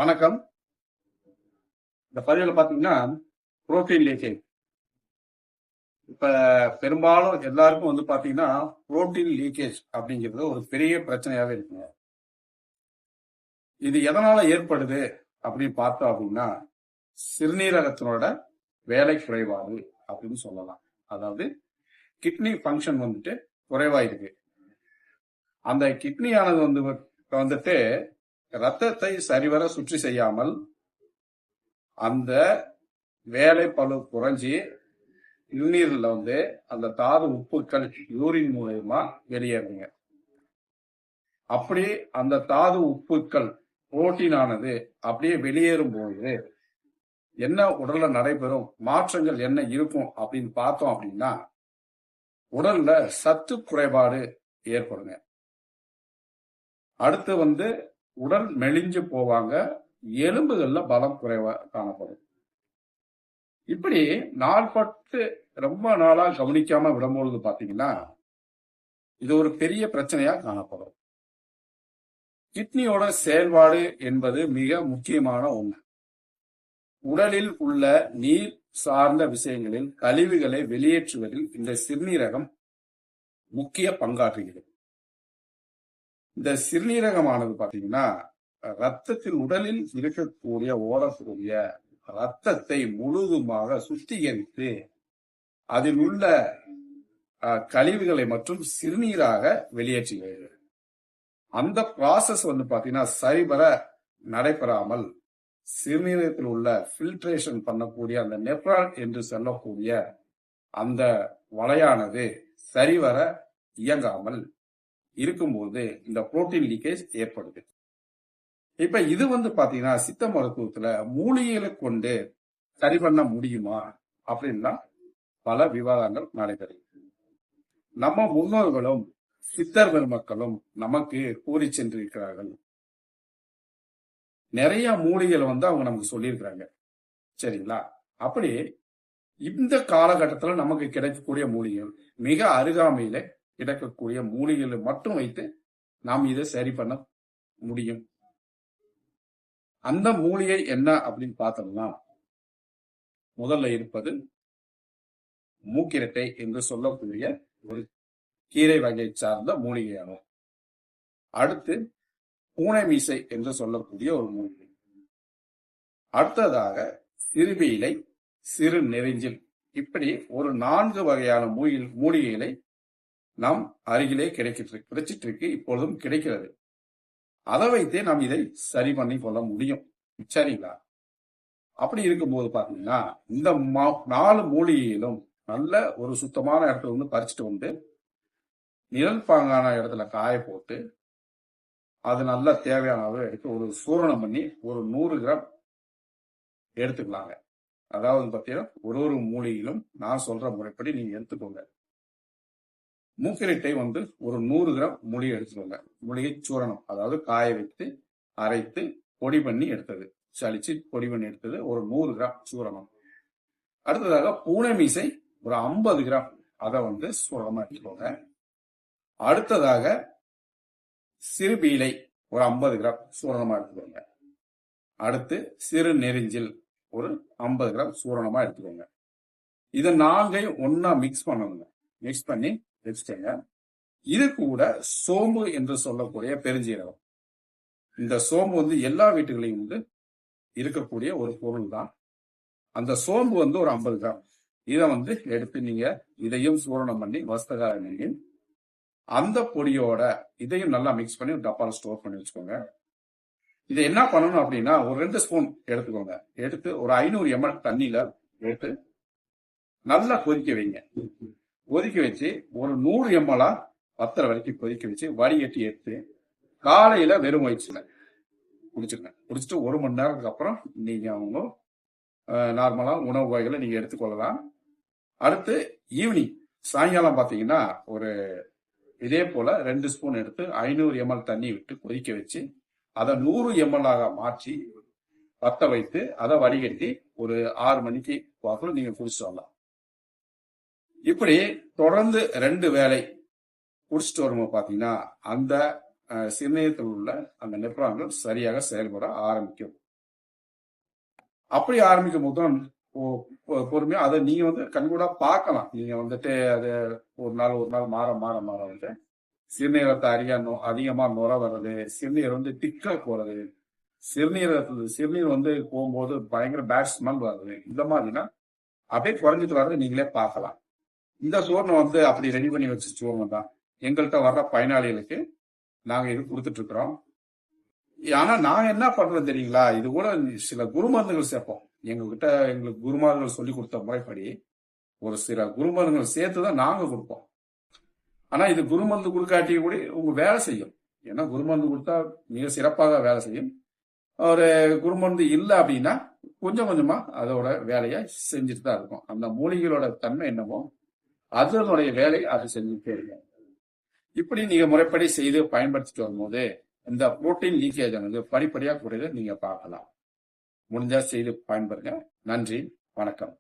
வணக்கம். இந்த பதிவில் பாத்தீங்கன்னா புரோட்டீன் லீக்கேஜ். இப்ப பெரும்பாலும் எல்லாருக்கும் பாத்தீங்கன்னா புரோட்டீன் லீக்கேஜ் அப்படிங்கிறது ஒரு பெரிய பிரச்சனையாவே இருக்குங்க. இது எதனால ஏற்படுது அப்படின்னு பார்த்தோம் அப்படின்னா சிறுநீரகத்தினோட வேலை குறைபாடு அப்படின்னு சொல்லலாம். அதாவது கிட்னி ஃபங்க்ஷன் குறைவா இருக்கு. அந்த கிட்னியானது வந்துட்டு ரத்தத்தை சரிவர சுற்றி செய்யாமல் அந்த வேலை பளு குறைஞ்சி சிறுநீர்ல அந்த தாது உப்புக்கள் யூரின் மூலயமா வெளியேறுங்க. அப்படி அந்த தாது உப்புக்கள் புரோட்டீன் ஆனது அப்படியே வெளியேறும் போது என்ன உடல்ல நடைபெறும் மாற்றங்கள் என்ன இருக்கும் அப்படின்னு பார்த்தோம் அப்படின்னா உடல்ல சத்து குறைபாடு ஏற்படுங்க. அடுத்து உடல் மெலிஞ்சு போவாங்க, எலும்புகள்ல பலம் குறைவா காணப்படும். இப்படி நாள்பட்டு ரொம்ப நாளா கவனிக்காம விடும்பொழுது பாத்தீங்கன்னா இது ஒரு பெரிய பிரச்சனையா காணப்படும். கிட்னியோட செயல்பாடு என்பது மிக முக்கியமான ஒன்று. உடலில் உள்ள நீர் சார்ந்த விஷயங்களில் கழிவுகளை வெளியேற்றுவதில் இந்த சிறுநீரகம் முக்கிய பங்காற்றுகிறது. இந்த சிறுநீரகமானது பாத்தீங்கன்னா ரத்தத்தில் உடலில் ஓடக்கூடிய ரத்தத்தை முழுதுமாக சுத்திகரித்து அதில் உள்ள கழிவுகளை மற்றும் சிறுநீராக வெளியேற்றுகிறது. அந்த ப்ராசஸ் பாத்தீங்கன்னா சரிவர நடைபெறாமல் சிறுநீரகத்தில் உள்ள ஃபில்ட்ரேஷன் பண்ணக்கூடிய அந்த நெப்ரான் என்று சொல்லக்கூடிய அந்த வலையானது சரிவர இயங்காமல் இருக்கும்போது இந்த புரோட்டீன் லீக்கேஜ் ஏற்படுது. இப்ப இது பாத்தீங்கன்னா சித்த மருத்துவத்துல மூலிகைகளை கொண்டு சரி பண்ண முடியுமா அப்படின்னா பல விவாதங்கள் நடைபெறும். நம்ம முன்னோர்களும் சித்தர் பெருமக்களும் நமக்கு கூறி சென்றிருக்கிறார்கள். நிறைய மூலிகைகள் அவங்க நமக்கு சொல்லியிருக்கிறாங்க. சரிங்களா? அப்படி இந்த காலகட்டத்தில் நமக்கு கிடைக்கக்கூடிய மூலிகைகள் மிக அருகாமையில கிடைக்கக்கூடிய மூலிகைகளை மட்டும் வைத்து நாம் இதை சரி பண்ண முடியும். அந்த மூலிகை என்ன அப்படின்னு பார்த்தோம்னா முதல்ல இருப்பது மூக்கிரட்டை என்று சொல்லக்கூடிய ஒரு கீரை வகை சார்ந்த மூலிகையாகும். அடுத்து பூனை மீசை என்று சொல்லக்கூடிய ஒரு மூலிகை. அடுத்ததாக சிறுபி இலை, சிறு நெறிஞ்சில், இப்படி ஒரு 4 வகையான மூலிகைகளை நாம் அருகிலே கிடைச்சிட்டு இருக்கு, இப்பொழுதும் கிடைக்கிறது. அதை வைத்தே நாம் இதை சரி பண்ணி கொள்ள முடியும். சரிங்களா? அப்படி இருக்கும்போது பாத்தீங்கன்னா இந்த 4 மூலிகையிலும் நல்ல ஒரு சுத்தமான இடத்துல பறிச்சுட்டு நிழல் பாங்கான இடத்துல காய போட்டு அது நல்ல தேவையான அளவு எடுத்து ஒரு சூரணம் பண்ணி ஒரு 100 கிராம் எடுத்துக்கலாங்க. அதாவது பாத்தீங்கன்னா ஒரு மூலிகையிலும் நான் சொல்ற முறைப்படி நீங்க எடுத்துக்கோங்க. மூக்கிரட்டை ஒரு 100 கிராம் மூலிகை எடுத்துக்கோங்க. மூலிகை சூரணம், அதாவது காய வைத்து அரைத்து பொடி பண்ணி எடுத்தது, சளிச்சு பொடி பண்ணி எடுத்தது ஒரு 100 கிராம் சூரணம். அடுத்ததாக பூனை மீசை ஒரு 50 கிராம், அதை சூரணமா எடுத்துக்கோங்க. அடுத்ததாக சிறுபி இலை ஒரு 50 கிராம் சூரணமா எடுத்துக்கோங்க. அடுத்து சிறு நெறிஞ்சில் ஒரு 50 கிராம் சூரணமா எடுத்துக்கோங்க. இதை 4ஐயும் ஒன்னா மிக்ஸ் பண்ணணுங்க. மிக்ஸ் பண்ணி வச்சுட்டேங்க. இது கூட சோம்பு என்று சொல்லக்கூடிய பெருஞ்சீரகம். இந்த சோம்பு எல்லா வீட்டுகளையும் இருக்கக்கூடிய ஒரு பொருள் தான். அந்த சோம்பு ஒரு 50 கிராம். இதை எடுத்து நீங்க இதையும் சூரணம் பண்ணி வஸ்தகார அந்த பொடியோட இதையும் நல்லா மிக்ஸ் பண்ணி ஒரு டப்பால ஸ்டோர் பண்ணி வச்சுக்கோங்க. இதை என்ன பண்ணணும் அப்படின்னா ஒரு 2 ஸ்பூன் எடுத்துக்கோங்க. எடுத்து ஒரு 500 ml தண்ணியில போட்டு நல்லா கொதிக்க வைங்க. கொதிக்க வச்சு ஒரு 100 ml பத்தரை வரைக்கும் கொதிக்க வச்சு வடிகட்டி எடுத்து காலையில வெறும் வயிற்றுல குடிச்சிருங்க. குடிச்சிட்டு 1 மணி நேரத்துக்கு அப்புறம் நீங்க நார்மலா உணவு வகைகளை நீங்க எடுத்துக்கொள்ளலாம். அடுத்து ஈவினிங் சாயங்காலம் பாத்தீங்கன்னா ஒரு இதே போல 2 ஸ்பூன் எடுத்து 500 ml தண்ணி விட்டு கொதிக்க வச்சு அதை 100 ml மாற்றி பத்த வைத்து அதை வடிகட்டி ஒரு 6 மணிக்கு வாக்குல நீங்க குடிச்சிட்டு வரலாம். இப்படி தொடர்ந்து 2 வேளை குடிச்சிட்டு வரும்போது பாத்தீங்கன்னா அந்த சிறுநீரகத்தில் உள்ள அந்த நெப்ரான்கள் சரியாக செயல்பட ஆரம்பிக்கும். அப்படி ஆரம்பிக்கும் போது தான் பொறுமையா அதை நீங்க வந்து கண்கூடா பார்க்கலாம். நீங்க வந்துட்டு அது ஒரு நாள் மாற மாற மாற வந்து சிறுநீரகத்தை அதிகமா நுர வர்றது, சிறுநீர் வந்து திக்கா போறது, சிறுநீர் வந்து போகும்போது பயங்கர பேட் ஸ்மெல் வருது. இந்த மாதிரினா அப்படியே குறைஞ்சிட்டு வர்றது நீங்களே பார்க்கலாம். இந்த சூர்ணம் வந்து அப்படி ரெடி பண்ணி வச்ச சூர்ணம் தான். எங்கள்கிட்ட வர்ற பயனாளிகளுக்கு நாங்க இது கொடுத்துட்டு இருக்கிறோம். ஆனா நான் என்ன பண்றேன் தெரியுங்களா? இது கூட சில குருமருந்துகள் சேர்ப்போம். எங்களுக்கு குருமார்கள் சொல்லி கொடுத்த முறைப்படி ஒரு சில குருமருந்துகள் சேர்த்து தான் நாங்க கொடுப்போம். ஆனா இது குருமருந்து கொடுக்காட்டி கூட உங்க வேலை செய்யும். ஏன்னா குருமருந்து கொடுத்தா மிக சிறப்பாக வேலை செய்யும். ஒரு குருமருந்து இல்லை அப்படின்னா கொஞ்சம் கொஞ்சமா அதோட வேலையை செஞ்சுட்டு தான் இருக்கும். அந்த மூலிகைகளோட தன்மை என்னமோ அதனுடைய வேலையை அது செஞ்சுட்டே இருக்கும். இப்படி நீங்க முறைப்படி செய்து பயன்படுத்திட்டு வரும்போது இந்த புரோட்டீன் லீக்கேஜ் ஆனது படிப்படியாக குறையதை நீங்க பார்க்கலாம். முடிஞ்சா செய்து பயன்பெறுங்க. நன்றி, வணக்கம்.